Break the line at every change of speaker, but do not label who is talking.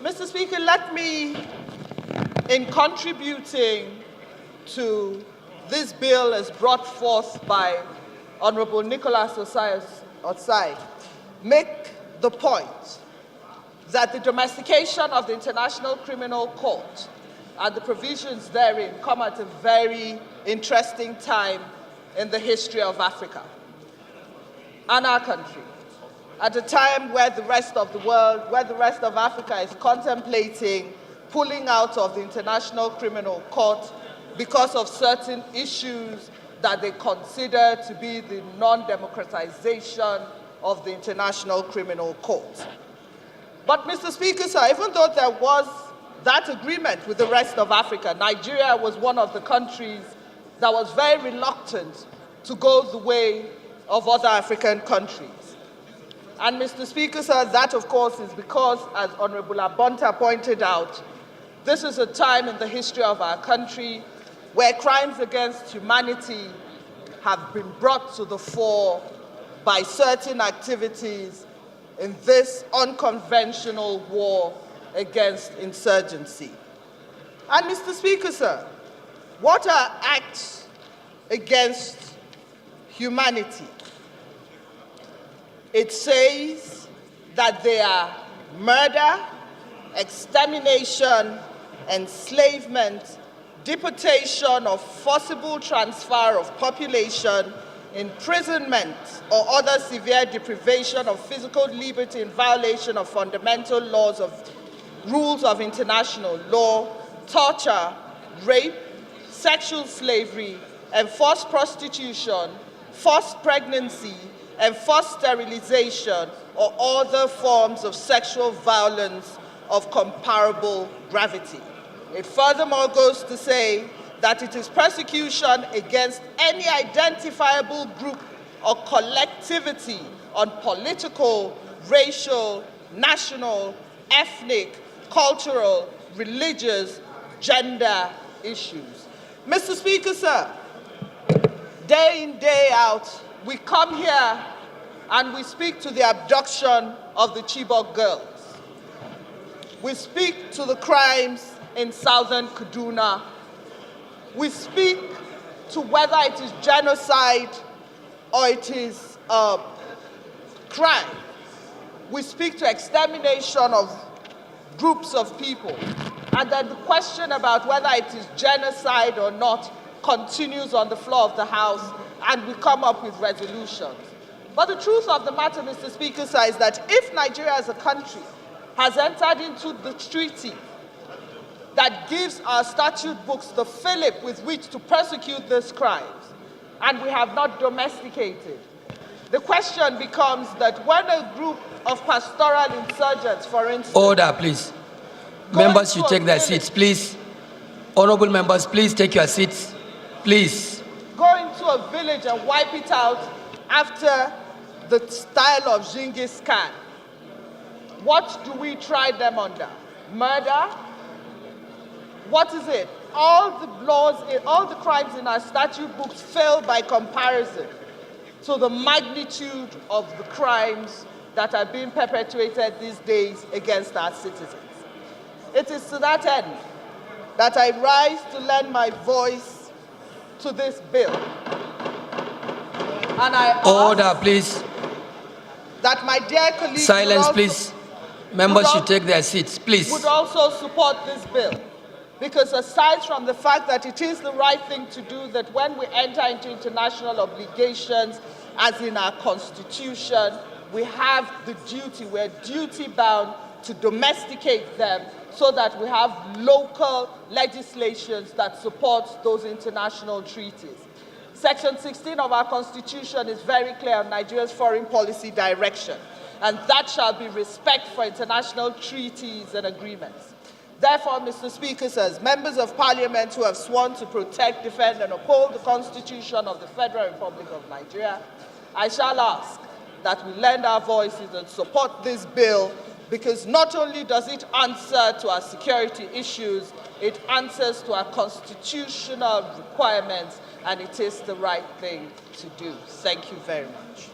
Mr. Speaker, let me, in contributing to this bill as brought forth by Honorable Nicholas Osai, make the point that the domestication of the International Criminal Court and the provisions therein come at a very interesting time in the history of Africa and our country, at a time where the rest of the world, where the rest of Africa is contemplating pulling out of the International Criminal Court because of certain issues that they consider to be the non-democratization of the International Criminal Court. But, Mr. Speaker, sir, even though there was that agreement with the rest of Africa, Nigeria was one of the countries that was very reluctant to go the way of other African countries. And, Mr. Speaker, sir, that, of course, is because, as Honorable Abonta pointed out, this is a time in the history of our country where crimes against humanity have been brought to the fore by certain activities in this unconventional war against insurgency. And, Mr. Speaker, sir, what are acts against humanity? It says that they are murder, extermination, enslavement, deportation or forcible transfer of population, imprisonment or other severe deprivation of physical liberty in violation of fundamental laws of rules of international law, torture, rape, sexual slavery, enforced prostitution, forced pregnancy, enforced sterilization, or other forms of sexual violence of comparable gravity. It furthermore goes to say that it is persecution against any identifiable group or collectivity on political, racial, national, ethnic, cultural, religious, gender issues. Mr. Speaker, sir, day in, day out, we come here and we speak to the abduction of the Chibok girls. We speak to the crimes in southern Kaduna. We speak to whether it is genocide or it is crime. We speak to extermination of groups of people. And then the question about whether it is genocide or not continues on the floor of the House, and we come up with resolutions. But the truth of the matter, Mr. Speaker, sir, is that if Nigeria as a country has entered into the treaty that gives our statute books the fillip with which to persecute these crimes, and we have not domesticated, the question becomes that when a group of pastoral insurgents, for instance...
Order, please. Members should take their seats, please. Honorable members, please take your seats, please.
Go into a village and wipe it out after the style of Genghis Khan. What do we try them under? Murder? What is it? All the laws, all the crimes in our statute books fail by comparison to the magnitude of the crimes that are being perpetuated these days against our citizens. It is to that end that I rise to lend my voice to this bill. And I ask
order, please.
That my dear colleagues...
Silence, please. Members should take their seats, please.
...would also support this bill. Because aside from the fact that it is the right thing to do, that when we enter into international obligations, as in our Constitution, we have the duty, we're duty-bound to domesticate them so that we have local legislations that support those international treaties. Section 16 of our Constitution is very clear on Nigeria's foreign policy direction, and that shall be respect for international treaties and agreements. Therefore, Mr. Speaker, as members of Parliament who have sworn to protect, defend, and uphold the Constitution of the Federal Republic of Nigeria, I shall ask that we lend our voices and support this bill, because not only does it answer to our security issues, it answers to our constitutional requirements, and it is the right thing to do. Thank you very much.